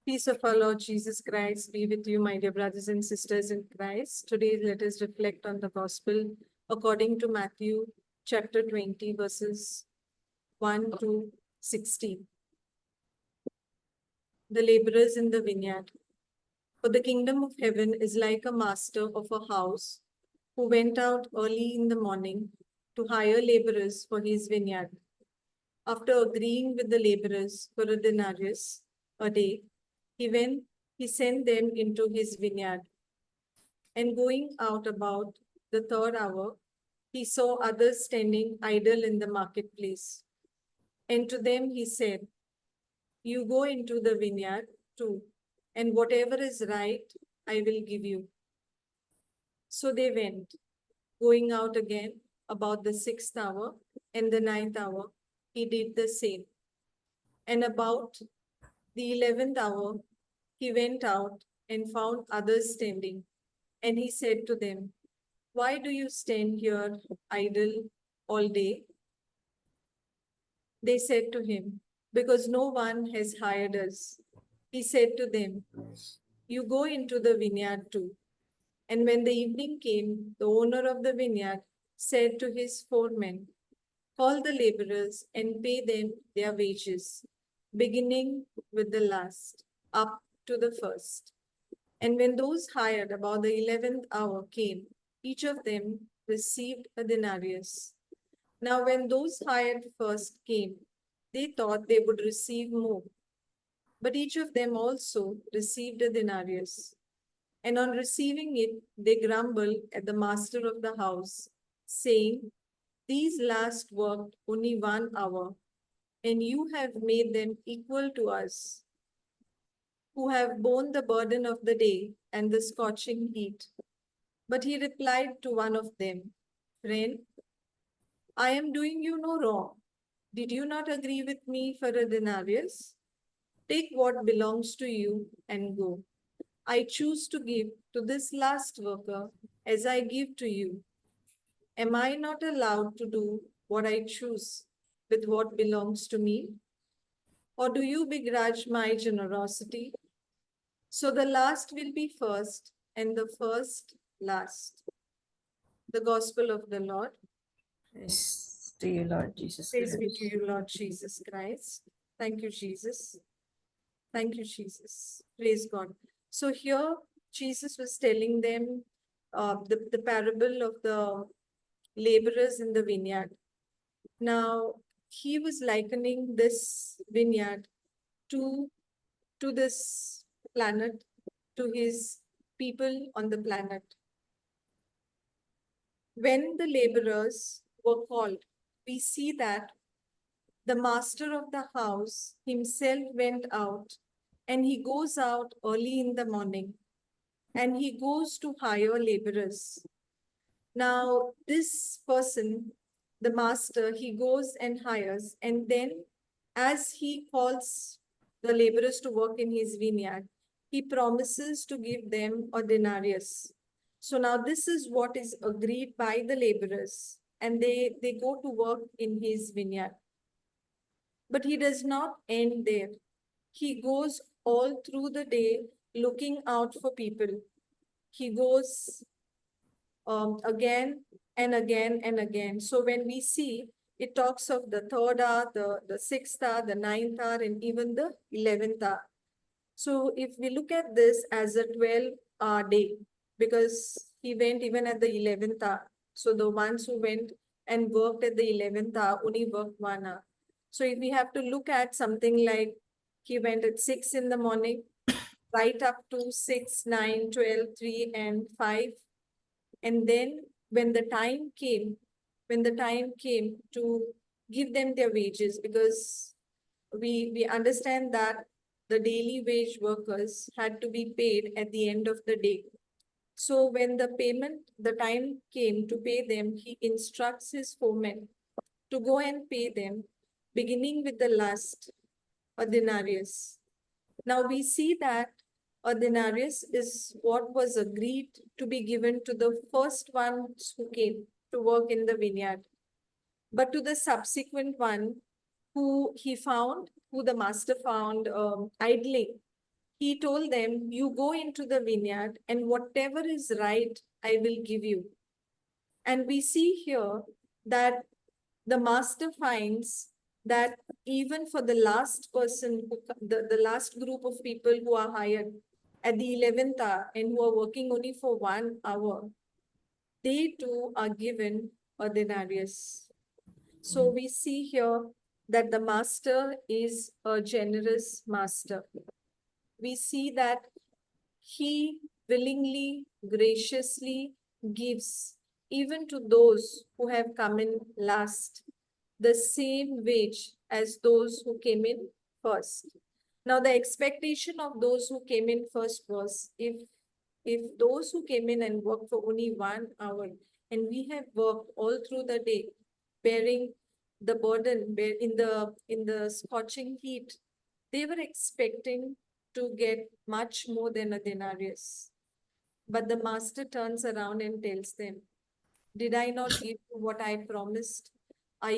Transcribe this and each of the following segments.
Peace of our Lord Jesus Christ be with you, my dear brothers and sisters in Christ. Today, let us reflect on the Gospel according to Matthew chapter 20, verses 1 to 16. The laborers in the vineyard. For the kingdom of heaven is like a master of a house who went out early in the morning to hire laborers for his vineyard. After agreeing with the laborers for a denarius a day, he sent them into his vineyard. And going out about the third hour, he saw others standing idle in the marketplace. And to them he said, "You go into the vineyard too, and whatever is right, I will give you." So they went, going out again about the sixth hour and the ninth hour, he did the same. And about the 11th hour, he went out and found others standing. And he said to them, "Why do you stand here idle all day?" They said to him, "Because no one has hired us." He said to them, "You go into the vineyard too." And when the evening came, the owner of the vineyard said to his foremen, "Call the laborers and pay them their wages, beginning with the last, up to the first." And when those hired about the 11th hour came, each of them received a denarius. Now, when those hired first came, they thought they would receive more, but each of them also received a denarius. And on receiving it, they grumbled at the master of the house, saying, "These last worked only 1 hour, and you have made them equal to us, who have borne the burden of the day and the scorching heat." But he replied to one of them, "Friend, I am doing you no wrong. Did you not agree with me for a denarius? Take what belongs to you and go. I choose to give to this last worker as I give to you. Am I not allowed to do what I choose with what belongs to me? Or do you begrudge my generosity?" So the last will be first, and the first last. The Gospel of the Lord. Praise to you, Lord Jesus Praise be Christ. to you, Lord Jesus Christ. Thank you, Jesus. Thank you, Jesus. Praise God. So here, Jesus was telling them the parable of the laborers in the vineyard. Now, he was likening this vineyard to, to this planet, to his people on the planet. When the laborers were called, we see that the master of the house himself went out, and he goes out early in the morning, and he goes to hire laborers. Now, this person, the master, he goes and hires, and then as he calls the laborers to work in his vineyard, he promises to give them a denarius. So now this is what is agreed by the laborers, and they go to work in his vineyard. But he does not end there. He goes all through the day looking out for people. He goes again and again and again. So when we see, it talks of the third hour, the sixth hour, the ninth hour, and even the 11th hour. So if we look at this as a 12-hour day, because he went even at the 11th hour. So the ones who went and worked at the 11th hour only worked 1 hour. So if we have to look at something like he went at 6 in the morning, right up to 6, 9, 12, 3, and 5. And then when the time came to give them their wages, because we understand that the daily wage workers had to be paid at the end of the day. So when the time came to pay them, he instructs his foremen to go and pay them, beginning with the last, a denarius. Now we see that a denarius is what was agreed to be given to the first ones who came to work in the vineyard. But to the subsequent one who the master found idling, he told them, you go into the vineyard and whatever is right, I will give you. And we see here that the master finds that even for the last person, the last group of people who are hired at the 11th hour and who are working only for 1 hour, they too are given a denarius. So we see here that the master is a generous master. We see that he willingly, graciously gives even to those who have come in last the same wage as those who came in first. Now, the expectation of those who came in first was if those who came in and worked for only 1 hour, and we have worked all through the day, bearing the burden in the scorching heat, they were expecting to get much more than a denarius. But the master turns around and tells them, did I not give you what I promised? Why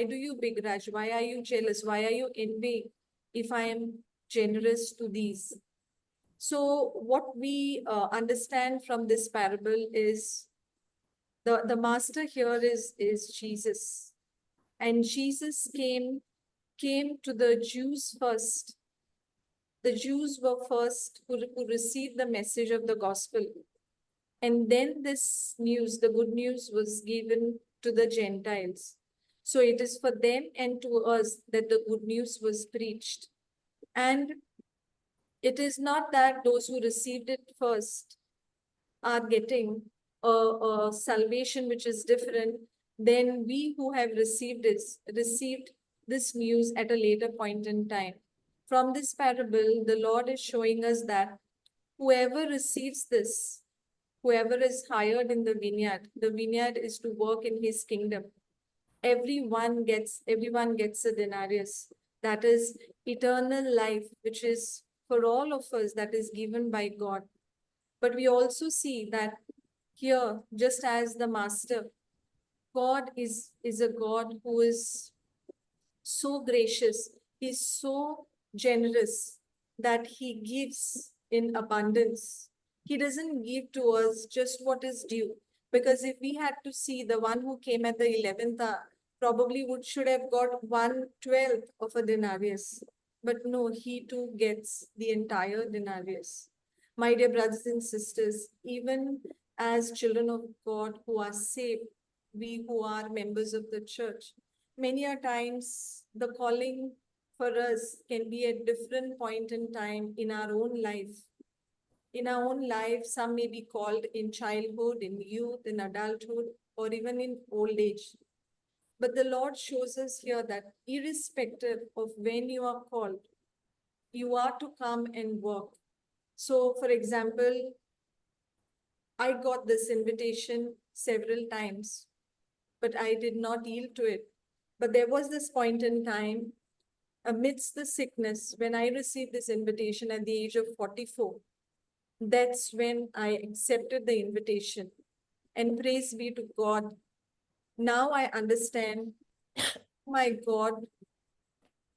do you begrudge? Why are you jealous? Why are you envying if I am generous to these? So what we understand from this parable is the master here is Jesus. And Jesus came to the Jews first. The Jews were first who received the message of the gospel. And then this news, the good news, was given to the Gentiles. So it is for them and to us that the good news was preached. And it is not that those who received it first are getting a salvation which is different than we who have received this news at a later point in time. From this parable, the Lord is showing us that whoever receives this, whoever is hired in the vineyard is to work in his kingdom. Everyone gets a denarius. That is eternal life, which is for all of us, that is given by God. But we also see that here, just as the master, God is a God who is so gracious, he's so generous that he gives in abundance. He doesn't give to us just what is due. Because if we had to see the one who came at the 11th hour, probably should have got 1/12 of a denarius. But no, he too gets the entire denarius. My dear brothers and sisters, even as children of God who are saved, we who are members of the church, many a times the calling for us can be at different point in time in our own life. In our own life, some may be called in childhood, in youth, in adulthood, or even in old age. But the Lord shows us here that irrespective of when you are called, you are to come and work. So, for example, I got this invitation several times, but I did not yield to it. But there was this point in time amidst the sickness when I received this invitation at the age of 44. That's when I accepted the invitation. And praise be to God. Now I understand my God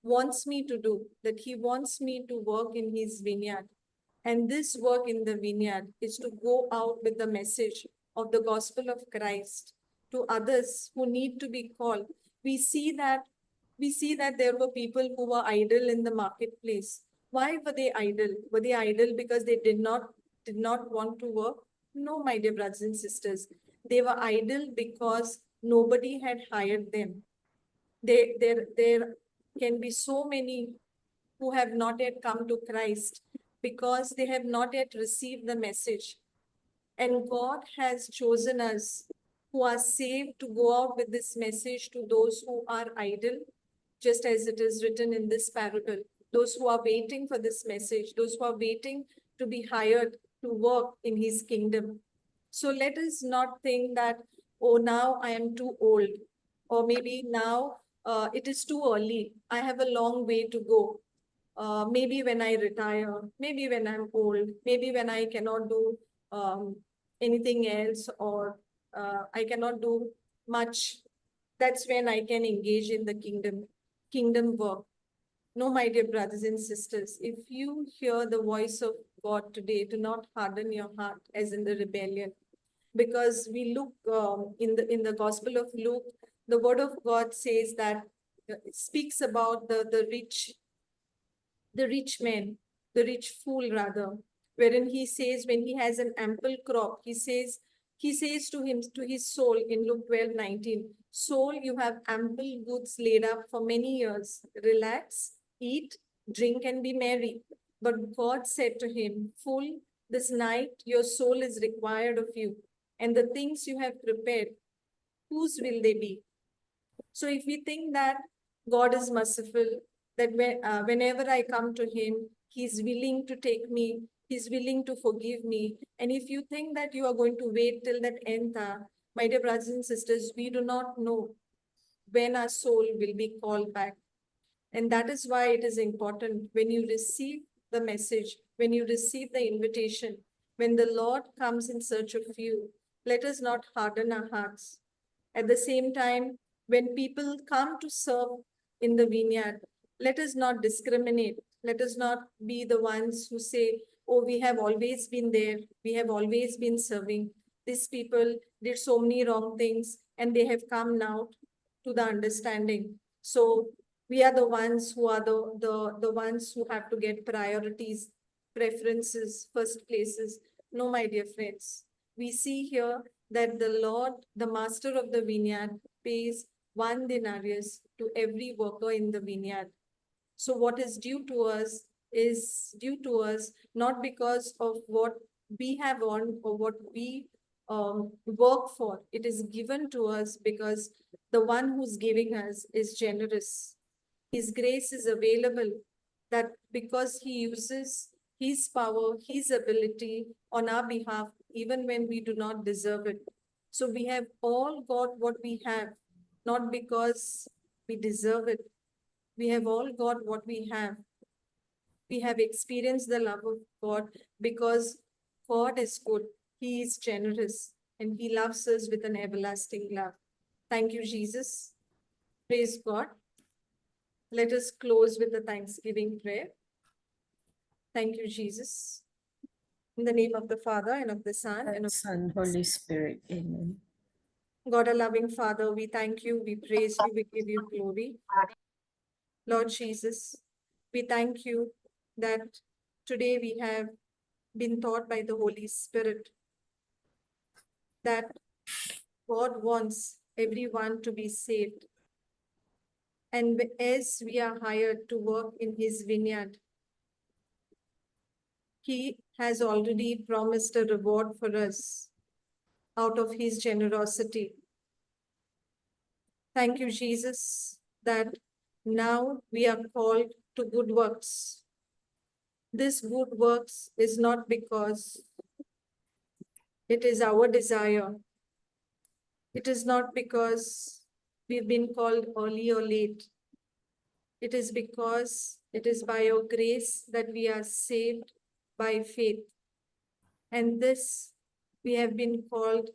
wants me to do, that he wants me to work in his vineyard. And this work in the vineyard is to go out with the message of the gospel of Christ to others who need to be called. We see that there were people who were idle in the marketplace. Why were they idle? Were they idle because they did not want to work? No, my dear brothers and sisters. They were idle because nobody had hired them. There can be so many who have not yet come to Christ because they have not yet received the message. And God has chosen us who are saved to go out with this message to those who are idle, just as it is written in this parable. Those who are waiting for this message, those who are waiting to be hired to work in his kingdom. So let us not think that, oh, now I am too old, or maybe now it is too early. I have a long way to go. Maybe when I retire, maybe when I'm old, maybe when I cannot do anything else, or I cannot do much, that's when I can engage in the kingdom work. No, my dear brothers and sisters, if you hear the voice of God today, do not harden your heart as in the rebellion. Because we look in the Gospel of Luke, the word of God says that it speaks about the rich man, the rich fool rather, wherein he says when he has an ample crop, he says to his soul in Luke 12:19, soul, you have ample goods laid up for many years. Relax, eat, drink, and be merry. But God said to him, fool, this night your soul is required of you, and the things you have prepared, whose will they be? So if we think that God is merciful, that whenever I come to him, he's willing to take me, he's willing to forgive me. And if you think that you are going to wait till that end, my dear brothers and sisters, we do not know when our soul will be called back. And that is why it is important when you receive the message, when you receive the invitation, when the Lord comes in search of you, let us not harden our hearts. At the same time, when people come to serve in the vineyard, let us not discriminate. Let us not be the ones who say, oh, we have always been there. We have always been serving. These people did so many wrong things and they have come now to the understanding. So we are the ones who are the ones who have to get priorities, preferences, first places. No, my dear friends. We see here that the Lord, the master of the vineyard, pays 1 denarius to every worker in the vineyard. So what is due to us is due to us not because of what we have earned or what we work for. It is given to us because the one who's giving us is generous. His grace is available, that because he uses his power, his ability on our behalf, even when we do not deserve it. So we have all got what we have, not because we deserve it. We have all got what we have. We have experienced the love of God because God is good. He is generous and he loves us with an everlasting love. Thank you, Jesus. Praise God. Let us close with the thanksgiving prayer. Thank you, Jesus. In the name of the Father and of the Son and of Son, Holy Spirit. Amen. God, a loving Father, we thank you, we praise you, we give you glory. Lord Jesus, we thank you that today we have been taught by the Holy Spirit that God wants everyone to be saved. And as we are hired to work in his vineyard, he has already promised a reward for us out of his generosity. Thank you, Jesus, that now we are called to good works. This good works is not because it is our desire. It is not because we've been called early or late. It is because it is by your grace that we are saved by faith. And this we have been called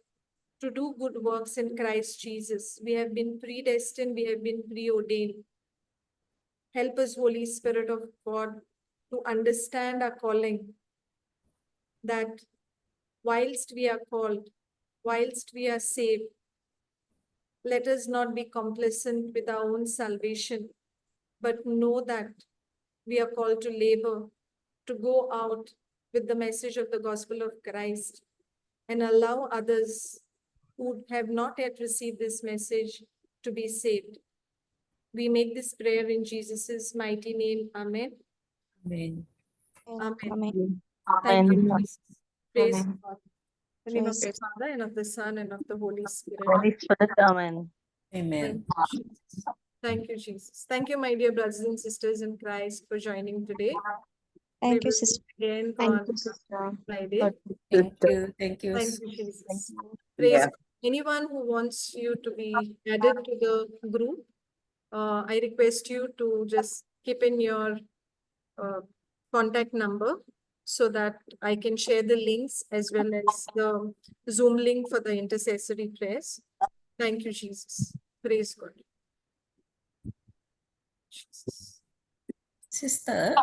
to do good works in Christ Jesus. We have been predestined, we have been preordained. Help us, Holy Spirit of God, to understand our calling, that whilst we are called, whilst we are saved, let us not be complacent with our own salvation, but know that we are called to labor, to go out with the message of the gospel of Christ and allow others who have not yet received this message to be saved. We make this prayer in Jesus' mighty name. Amen. Amen. Amen. Amen. Thank you, Amen. Jesus. Praise Amen. God. In the name of Praise the Father and of the Son and of the Holy Spirit. Holy Spirit. Amen. Amen. Thank you, Jesus. Thank you, Jesus. Thank you, my dear brothers and sisters in Christ, for joining today. Thank We you, will sister. meet again Thank on you, sister. Friday. Thank you. Thank you. Thank you, Jesus. you. Praise God. Anyone who wants you to be added to the group, I request you to just keep in your contact number so that I can share the links as well as the Zoom link for the intercessory prayers. Thank you, Jesus. Praise God. Jesus. Sister,